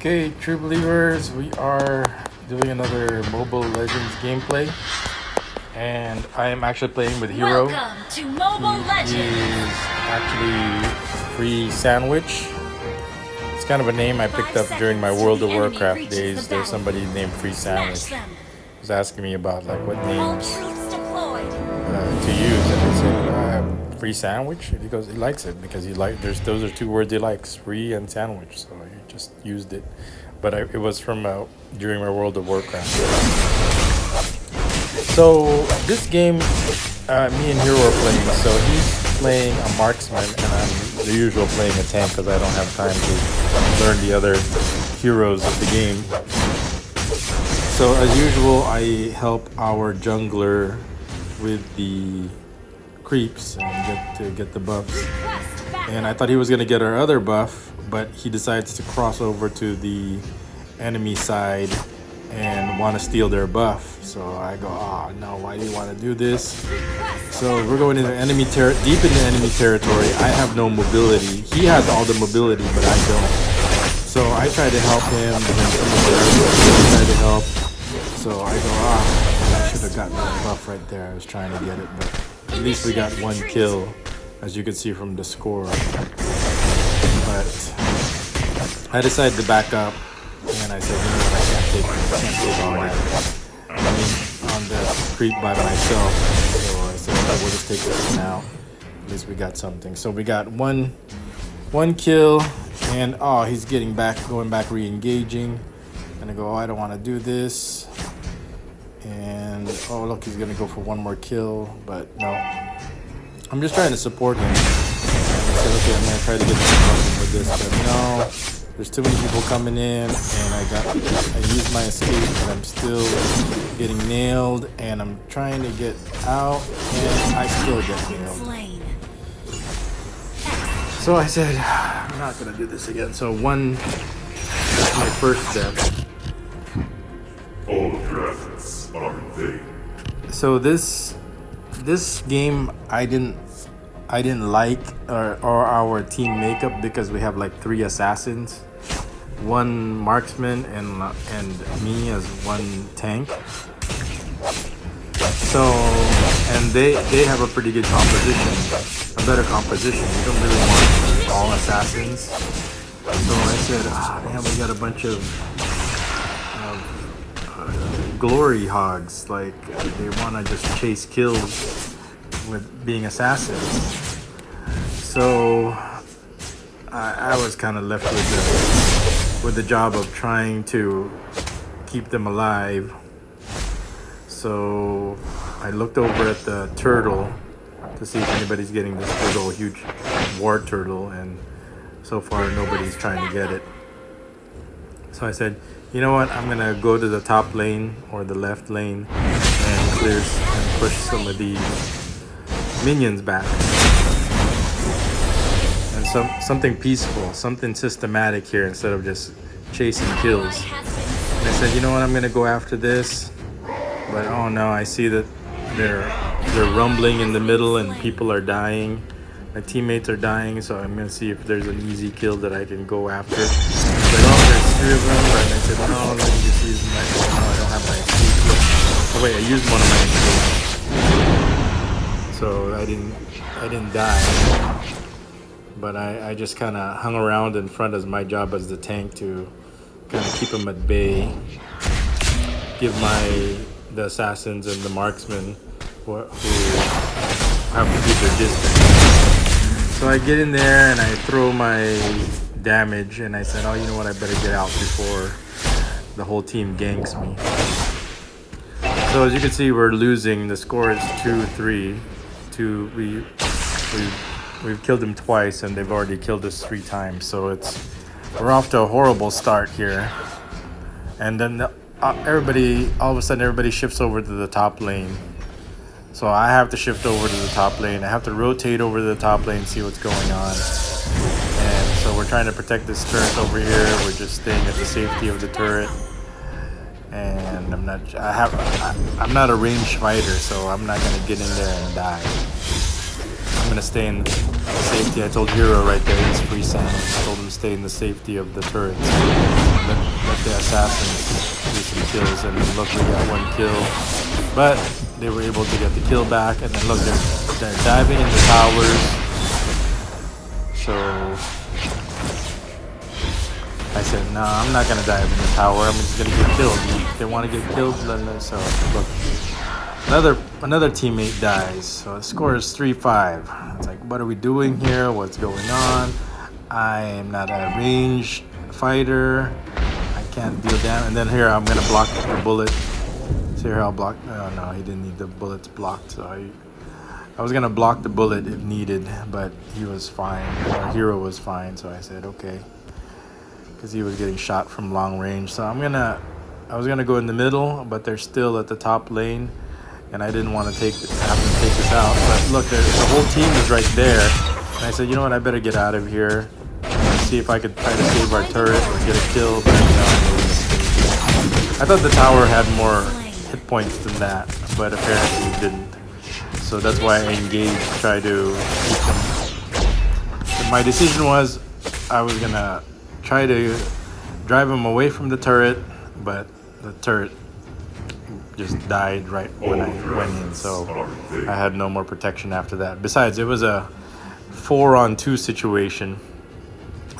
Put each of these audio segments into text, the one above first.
Okay, true believers, we are doing another Mobile Legends gameplay, and I am actually playing with Hero. Welcome to Mobile He Legends! is actually Free Sandwich. It's kind of a name I picked up during my World of Warcraft days. There's somebody named Free Sandwich. He was asking me about like what names to use, and I said Free Sandwich. He goes, he likes it because those are two words he likes, free and sandwich. So he just used it. But it was from during my World of Warcraft. So this game, me and Hero are playing. So he's playing a marksman, and I'm the usual playing a tank because I don't have time to learn the other heroes of the game. So as usual, I help our jungler with the creeps and get the buffs. And I thought he was gonna get our other buff, but he decides to cross over to the enemy side and want to steal their buff. So I go, oh no, why do you want to do this? So we're going into deep into enemy territory. I have no mobility. He has all the mobility, but I don't. So I try to help him, but then some of the others try to help. So I go, I should have gotten that buff right there. I was trying to get it, but at least we got one kill, as you can see from the score. But I decided to back up, and I said, you know what, I can't take all that. I mean, on the creep by myself. So I said, okay, we'll just take this one out. At least we got something. So we got one kill, and he's going back, re-engaging. And I go, I don't want to do this. And look, he's gonna go for one more kill, but no. I'm just trying to support him. And I said, okay, I'm gonna try to get something with this, but no. There's too many people coming in, and I used my escape, but I'm still getting nailed, and I'm trying to get out, and I still get nailed. So I said, I'm not gonna do this again. So that's my first death. All of your efforts are in vain. So this game I didn't like or our team makeup because we have like 3 assassins, 1 marksman, and me as 1 tank. So and they have a pretty good composition, a better composition. You don't really want all assassins. So I said, man, we got a bunch of glory hogs, like they want to just chase kills with being assassins. So I was kind of left with the job of trying to keep them alive. So I looked over at the turtle to see if anybody's getting this big old huge war turtle, and so far nobody's trying to get it. So I said, you know what, I'm gonna go to the top lane or the left lane and push some of these minions back. And something peaceful, something systematic here instead of just chasing kills. And I said, you know what, I'm gonna go after this. But oh no, I see that they're rumbling in the middle and people are dying. My teammates are dying, so I'm gonna see if there's an easy kill that I can go after. But there's 3 of them, and I said, no, let me just use my. No, I don't have my escape. Oh wait, I used one of my escapes, so I didn't die. But I just kind of hung around in front as my job as the tank to kind of keep them at bay, give the assassins and the marksmen who have to keep their distance. So I get in there and I throw my damage, and I said, you know what, I better get out before the whole team ganks me. So as you can see, we're losing. The score is 2-3. We've killed them twice, and they've already killed us 3 times. So we're off to a horrible start here. And then all of a sudden everybody shifts over to the top lane. So I have to shift over to the top lane. I have to rotate over to the top lane, see what's going on. And so we're trying to protect this turret over here. We're just staying at the safety of the turret. And I'm not a ranged fighter, so I'm not gonna get in there and die. I'm gonna stay in safety. I told Hero right there, he's free Samus. I told him to stay in the safety of the turrets. Let the assassins do some kills, and then look, we got one kill. But they were able to get the kill back, and then look, they're diving in the towers. So I said, no, I'm not gonna dive in the tower. I'm just gonna get killed. If they want to get killed, so look. Another teammate dies, so the score is 3-5. It's like, what are we doing here? What's going on? I am not a ranged fighter. I can't deal damage. And then here, I'm gonna block the bullet. So here, I'll block. Oh no, he didn't need the bullets blocked. So I was gonna block the bullet if needed, but he was fine. Our hero was fine, so I said okay, because he was getting shot from long range. So I was gonna go in the middle, but they're still at the top lane. And I didn't want to have them take this out. But look, the whole team is right there. And I said, you know what, I better get out of here. See if I could try to save our turret or get a kill. But I thought the tower had more hit points than that, but apparently it didn't. So that's why I engaged, try to keep them. And my decision was I was going to try to drive them away from the turret, but the turret just died right when I went in, so I had no more protection after that. Besides, it was a 4-on-2 situation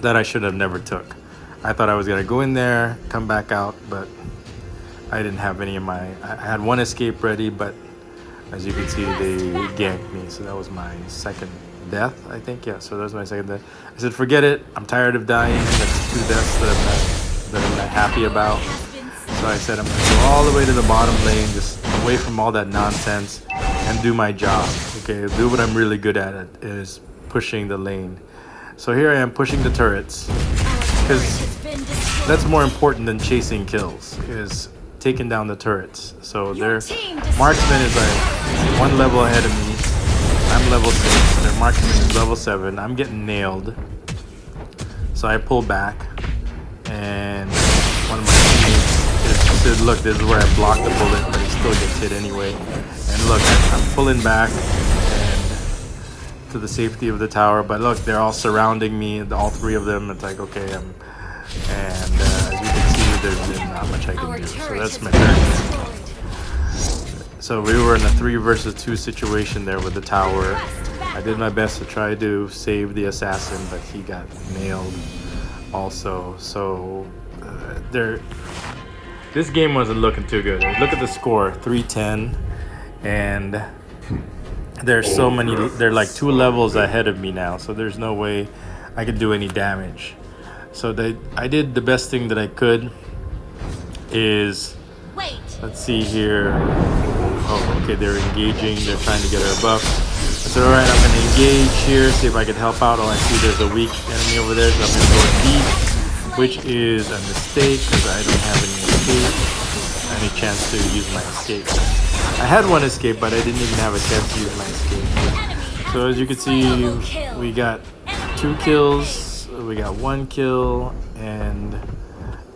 that I should have never took. I thought I was gonna go in there, come back out, but I didn't have any of my. I had one escape ready, but as you can see, they ganked me, so that was my second death, I think. Yeah, so that was my second death. I said, forget it. I'm tired of dying. That's 2 deaths that I'm not happy about. So I said I'm going to go all the way to the bottom lane, just away from all that nonsense, and do my job. Okay, do what I'm really good at, is pushing the lane. So here I am pushing the turrets, because that's more important than chasing kills, is taking down the turrets. So their marksman is like 1 level ahead of me. I'm level 6. Their marksman is level 7. I'm getting nailed. So I pull back, and one of my teammates said, look, this is where I blocked the bullet, but it still gets hit anyway. And look, I'm pulling back and to the safety of the tower, but look, they're all surrounding me, all 3 of them. It's like, okay, as you can see, there's not much I can do. So that's my turn. So we were in a 3 versus 2 situation there with the tower. I did my best to try to save the assassin, but he got nailed also. So this game wasn't looking too good. Look at the score, 3-10, and there's so many. They're like 2 levels ahead of me now, so there's no way I could do any damage. So I did the best thing that I could. Let's see here. Oh, okay, they're engaging. They're trying to get her buff. I said, all right, I'm going to engage here, see if I can help out. Oh, I see there's a weak enemy over there, so I'm going to go deep, which is a mistake because I don't have any chance to use my escape. I had 1 escape, but I didn't even have a chance to use my escape. So as you can see, we got 2 kills, we got 1 kill, and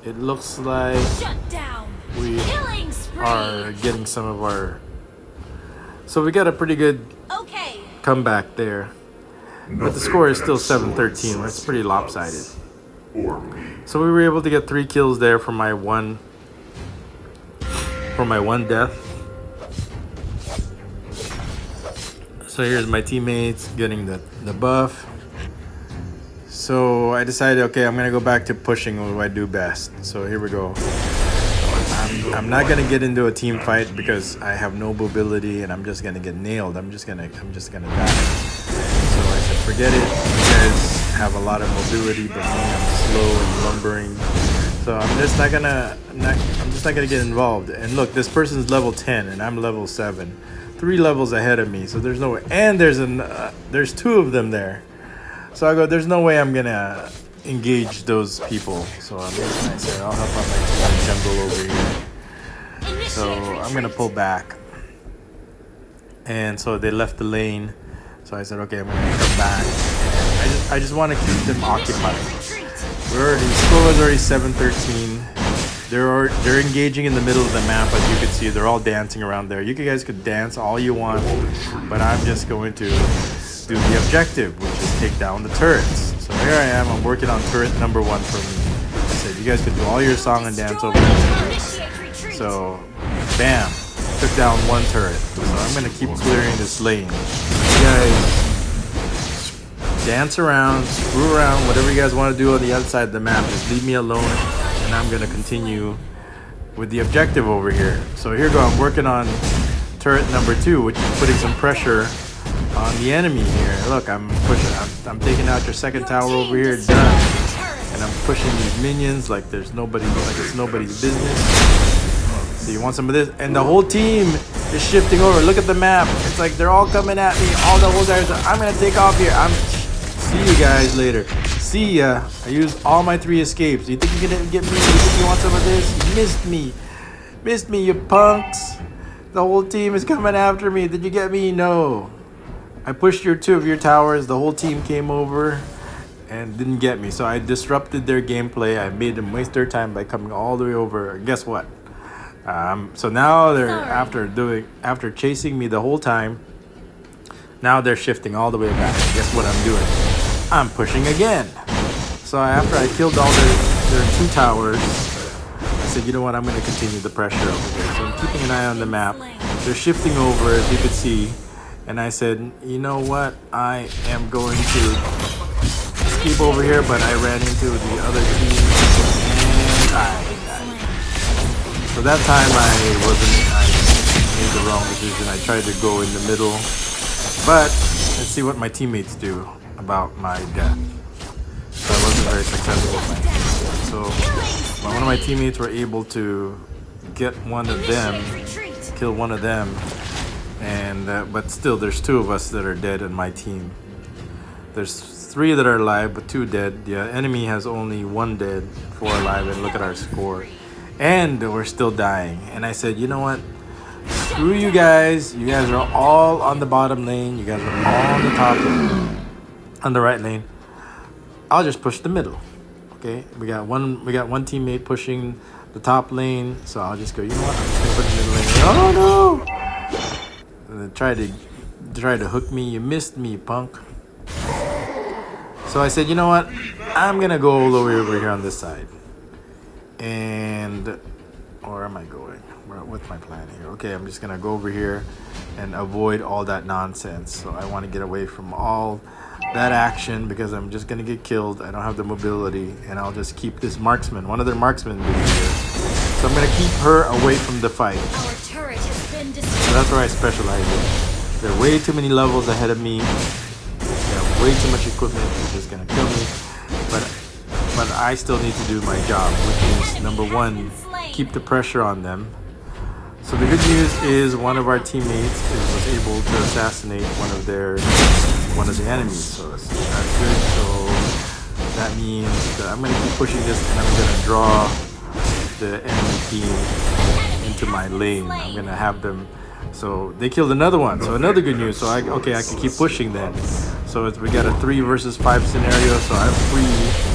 it looks like we are getting some of our. So we got a pretty good comeback there, but the score is still 7-13. It's pretty lopsided. So we were able to get 3 kills there for my one death. So here's my teammates getting the buff. So I decided, okay, I'm gonna go back to pushing what I do best. So here we go. I'm not gonna get into a team fight because I have no mobility and I'm just gonna get nailed. I'm just gonna die. So I said, forget it. You guys have a lot of mobility, but me, I'm slow and lumbering. So I'm just not gonna get involved. And look, this person's level 10 and I'm level 7, 3 levels ahead of me. So there's no way. And there's 2 of them there. So I go, there's no way I'm gonna engage those people. So I said, I'll help out my team jungle over here. So I'm gonna pull back. And so they left the lane. So I said, okay, I'm gonna come back. And I just want to keep them occupied. The score was already 7-13. They're engaging in the middle of the map, as you can see. They're all dancing around there. You guys could dance all you want, but I'm just going to do the objective, which is take down the turrets. So here I am. I'm working on turret number 1 for me. I said you guys could do all your song and dance over here. So, bam, took down 1 turret. So I'm gonna keep clearing this lane. You guys dance around, screw around, whatever you guys want to do on the other side of the map. Just leave me alone, and I'm gonna continue with the objective over here. So here we go. I'm working on turret number 2, which is putting some pressure on the enemy here. Look, I'm pushing. I'm taking out your second tower over here. Done. And I'm pushing these minions like there's nobody, like it's nobody's business. So you want some of this, and the whole team is shifting over. Look at the map. It's like they're all coming at me. All the whole guys. I'm gonna take off here. See you guys later. See ya. I used all my 3 escapes. You think you're gonna get me? You think you want some of this? You missed me. Missed me, you punks. The whole team is coming after me. Did you get me? No. I pushed 2 of your towers. The whole team came over and didn't get me. So I disrupted their gameplay. I made them waste their time by coming all the way over. And guess what? So now they're after chasing me the whole time. Now they're shifting all the way back. Guess what I'm doing? I'm pushing again. So after I killed all their 2 towers, I said, you know what? I'm going to continue the pressure over there. So I'm keeping an eye on the map. They're shifting over, as you can see. And I said, you know what? I am going to escape over here, but I ran into the other team and I died. So that time I made the wrong decision. I tried to go in the middle, but let's see what my teammates do about my death. So I wasn't very successful with my teammates. So one of my teammates were able to get one of them, kill one of them, and but still there's 2 of us that are dead in my team. There's 3 that are alive, but 2 dead. The enemy has only 1 dead, 4 alive, and look at our score. And we're still dying. And I said, you know what? Screw you guys. You guys are all on the bottom lane. You guys are all on the top lane, on the right lane. I'll just push the middle. Okay? We got one teammate pushing the top lane, so I'll just go, you know what? I'm just gonna put the middle lane. Oh no! And then try to hook me. You missed me, punk. So I said, you know what? I'm gonna go all the way over here on this side. And where am I going? What's my plan here? Okay, I'm just gonna go over here and avoid all that nonsense. So I want to get away from all that action because I'm just gonna get killed. I don't have the mobility, and I'll just keep this marksman, one of their marksmen, here. So I'm gonna keep her away from the fight. Our turret has been destroyed. So that's where I specialize in. There are way too many levels ahead of me. They have way too much equipment. They're just gonna kill me. But I still need to do my job, which is number 1, keep the pressure on them. So the good news is one of our teammates was able to assassinate one of the enemies. So that's good. So that means that I'm gonna keep pushing this, and I'm gonna draw the enemy team into my lane. I'm gonna have them. So they killed another one. So another good news. So I can keep pushing then. So we got a 3 versus 5 scenario. So I'm free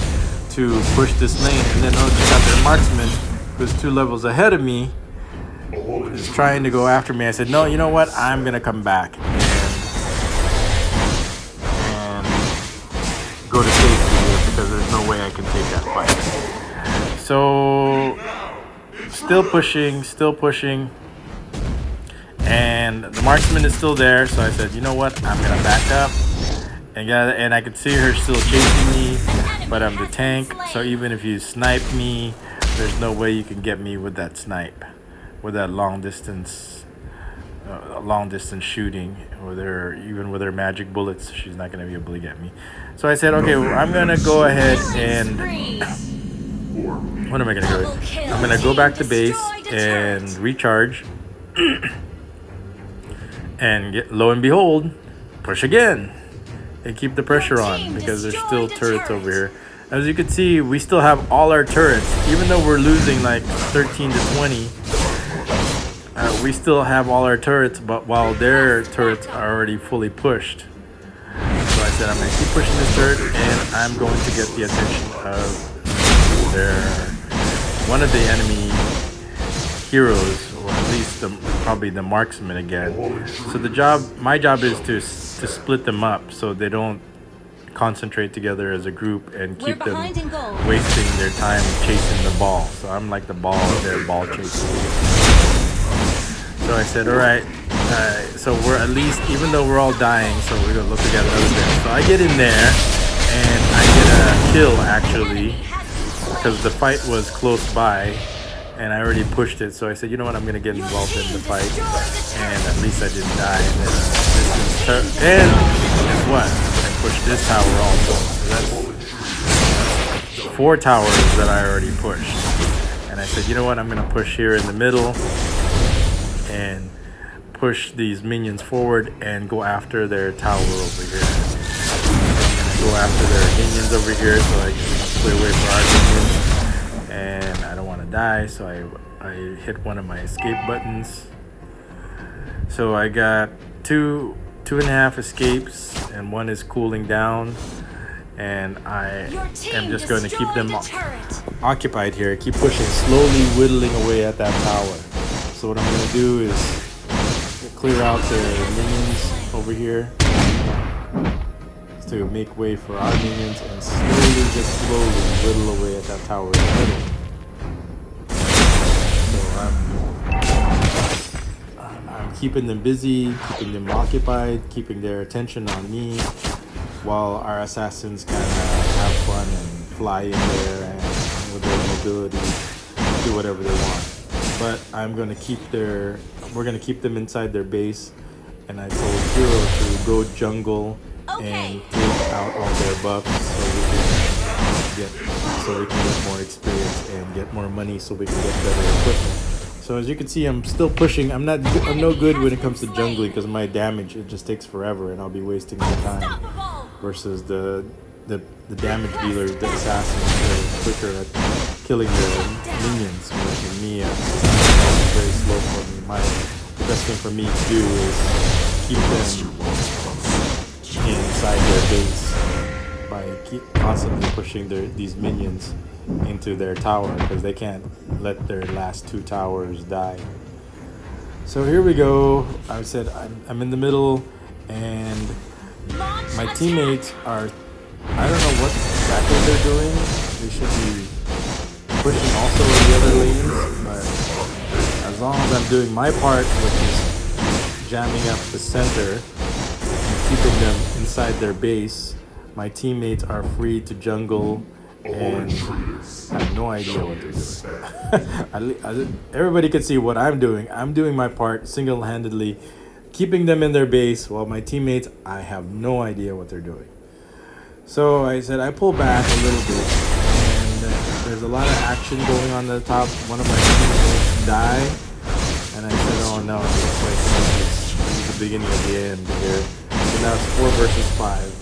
to push this lane, and then check out their marksman, who's 2 levels ahead of me, is trying to go after me. I said, no, you know what? I'm gonna come back and go to safety here because there's no way I can take that fight. So still pushing, and the marksman is still there. So I said, you know what? I'm gonna back up. And I could see her still chasing me, but I'm the tank, so even if you snipe me, there's no way you can get me with that snipe, with that long distance shooting, even with her magic bullets. She's not going to be able to get me. So I said, okay, well, I'm going to go ahead and what am I going to do? I'm going to go back to base and recharge, and lo and behold, push again. And keep the pressure on because there's still turrets over here. As you can see, we still have all our turrets. Even though we're losing like 13 to 20, we still have all our turrets, but while their turrets are already fully pushed. So I said I'm going to keep pushing this turret, and I'm going to get the attention of one of the enemy heroes, or at least probably the marksman again. So my job is to split them up so they don't concentrate together as a group and We're keep them behind in goal. wasting their time chasing the ball. So I'm like the ball, their ball chaser. So I said, all right. So we're at least, even though we're all dying, so we're gonna look together another bit. So I get in there and I get a kill actually, because the fight was close by and I already pushed it. So I said, you know what, I'm gonna get involved in the fight, and at least I didn't die. And then and guess what? I pushed this tower also. So that's 4 towers that I already pushed. And I said, you know what, I'm gonna push here in the middle and push these minions forward and go after their tower over here. So I'm gonna go after their minions over here so I can clear way for our minions. And I don't want to die, so I hit one of my escape buttons. So I got two and a half escapes, and one is cooling down. And I am just going to keep them occupied here. Keep pushing, slowly whittling away at that tower. So what I'm going to do is clear out the minions over here to make way for our minions, and slowly whittle away at that tower in the middle. So I'm keeping them busy, keeping them occupied, keeping their attention on me, while our assassins kind of have fun and fly in there and with their mobility do whatever they want. But we're gonna keep them inside their base, and I told Hero to go jungle and take out all their buffs so we can get more experience and get more money so we can get better equipment. So as you can see, I'm still pushing. I'm no good when it comes to jungling because my damage, it just takes forever and I'll be wasting my time versus the damage dealers, the assassins, are quicker at killing their minions versus me. It's very slow for me. The best thing for me to do is keep them inside their base by constantly pushing these minions into their tower, because they can't let their last 2 towers die. So here we go. I said I'm in the middle, and my teammates are, I don't know what exactly they're doing. They should be pushing also in the other lanes, but as long as I'm doing my part, which is jamming up the center and keeping them inside their base, my teammates are free to jungle and I have no idea what they're doing. Everybody can see what I'm doing. I'm doing my part single-handedly, keeping them in their base, while my teammates, I have no idea what they're doing. So I said I pull back a little bit, and there's a lot of action going on at the top. One of my teammates die, and I said, oh no, it looks like this is the beginning of the end here. So now it's 4 versus 5.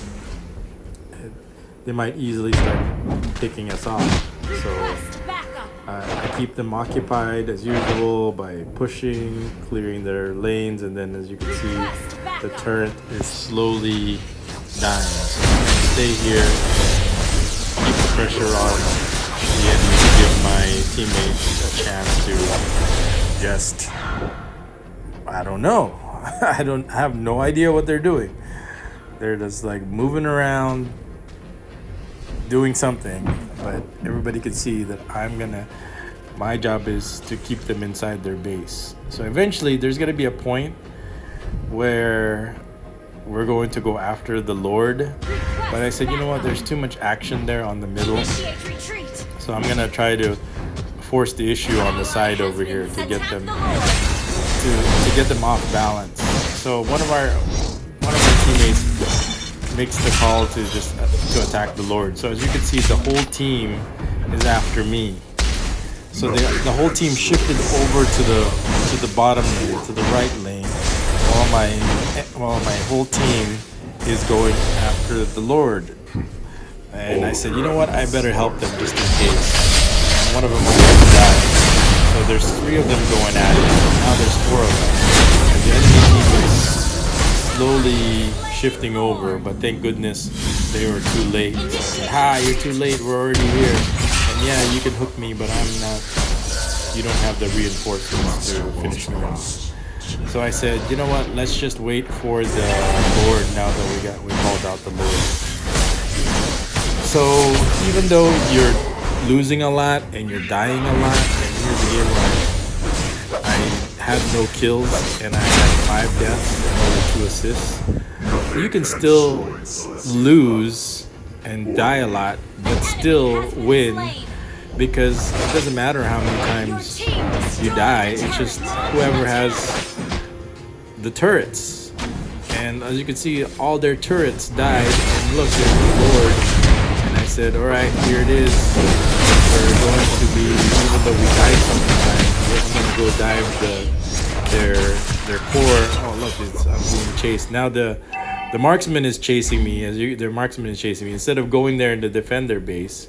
They might easily start picking us off. So I keep them occupied as usual by pushing, clearing their lanes, and then as you can see, the turret is slowly dying. So I'm going to stay here and keep the pressure on the enemy to give my teammates a chance to just, I don't know. I have no idea what they're doing. They're just like moving around, doing something, but everybody can see that my job is to keep them inside their base. So eventually there's going to be a point where we're going to go after the Lord, but I said, you know what, there's too much action there on the middle, so I'm going to try to force the issue on the side over here to get them to get them off balance. So one of our teammates makes the call to attack the Lord. So as you can see, the whole team is after me. So the whole team shifted over to the bottom lane, to the right lane, while my whole team is going after the Lord. And I said, you know what? I better help them just in case. And one of them almost died. So there's 3 of them going at it. Now there's 4 of them. And the enemy team is slowly shifting over, but thank goodness they were too late. So I said, you're too late, we're already here. And yeah, you can hook me, but I'm not you don't have the reinforcements to finish me off. So I said, you know what? Let's just wait for the Lord now that we called out the Lord. So even though you're losing a lot and you're dying a lot, and here's a game where I had no kills and I had 5 deaths and only 2 assists, you can still lose and die a lot, but still win, because it doesn't matter how many times you die. It's just whoever has the turrets. And as you can see, all their turrets died. And look, there's the Lord. And I said, all right, here it is. We're going to be, even though we died sometimes, I'm going to go dive their core. Oh, look, I'm being chased. Now the marksman is chasing me. Their marksman is chasing me. Instead of going there in the defender base,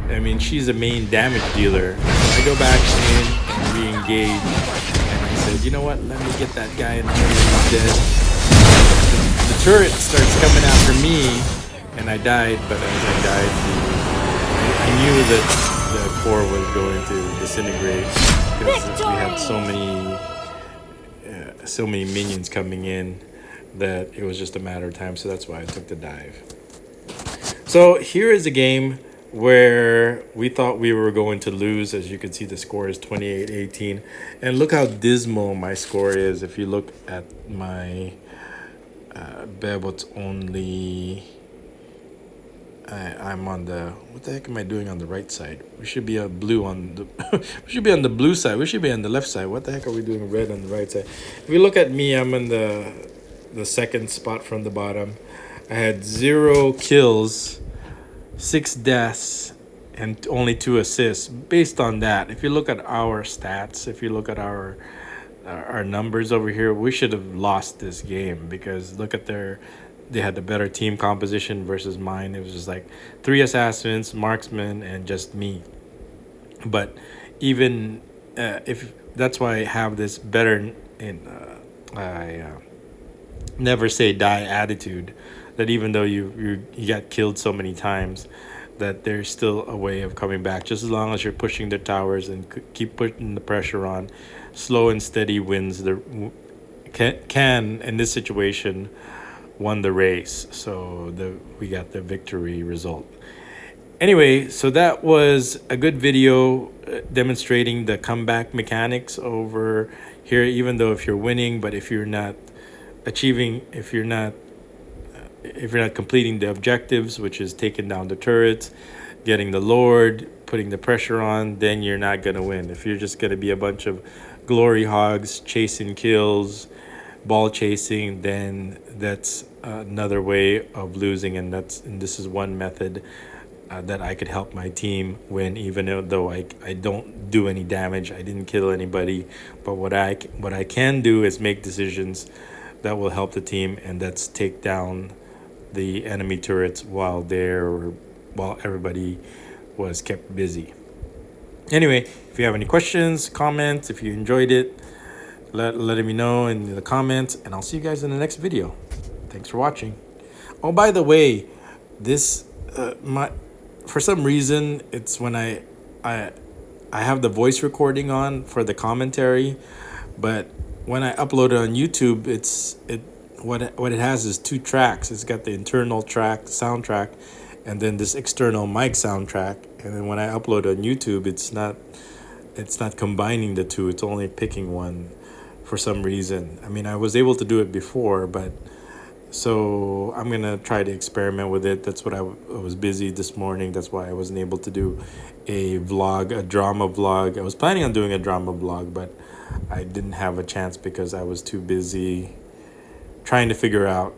I mean, she's a main damage dealer. So I go back in and re-engage. And I said, you know what? Let me get that guy in the middle. He's dead. The turret starts coming after me, and I died. But as I died, I knew that the core was going to disintegrate because we had so many minions coming in that it was just a matter of time. So that's why I took the dive. So here is a game where we thought we were going to lose. As you can see, the score is 28-18, and look how dismal my score is. If you look at my Bebot's only, I'm on the, what the heck am I doing on the right side? We should be on blue on the we should be on the blue side. We should be on the left side. What the heck are we doing red on the right side? If you look at me, I'm in the second spot from the bottom. I had 0 kills, 6 deaths, and only 2 assists. Based on that, if you look at our stats, if you look at our numbers over here, we should have lost this game, because look at they had the better team composition versus mine. It was just like 3 assassins, marksmen, and just me. But even if that's why I have this better never say die attitude, that even though you got killed so many times, that there's still a way of coming back, just as long as you're pushing the towers and keep putting the pressure on. Slow and steady wins can in this situation won the race. So we got the victory result. Anyway, so that was a good video demonstrating the comeback mechanics over here. Even though if you're winning, but if you're not achieving, if you're not completing the objectives, which is taking down the turrets, getting the Lord, putting the pressure on, then you're not going to win. If you're just going to be a bunch of glory hogs chasing kills, ball chasing, then that's another way of losing. And this is one method that I could help my team win, even though I don't do any damage. I didn't kill anybody. But what I can do is make decisions that will help the team, and that's take down the enemy turrets while everybody was kept busy. Anyway, if you have any questions, comments, if you enjoyed it, let me know in the comments, and I'll see you guys in the next video. Thanks for watching. Oh, by the way, this for some reason it's when I have the voice recording on for the commentary, but when I upload it on YouTube, what it has is 2 tracks. It's got the internal track, soundtrack, and then this external mic soundtrack. And then when I upload on YouTube, it's not combining the 2. It's only picking one for some reason. I mean, I was able to do it before, but so I'm gonna try to experiment with it. That's what I was busy this morning. That's why I wasn't able to do a drama vlog. I was planning on doing a drama vlog, but I didn't have a chance because I was too busy trying to figure out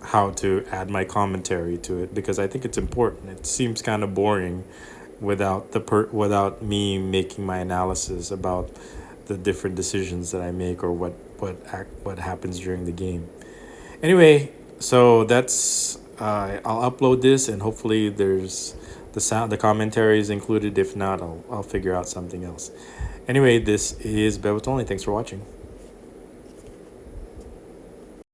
how to add my commentary to it, because I think it's important. It seems kind of boring without me making my analysis about the different decisions that I make or what happens during the game. Anyway, so that's I'll upload this, and hopefully there's the commentary is included. If not, I'll figure out something else. Anyway, this is Bebot Only. Thanks for watching.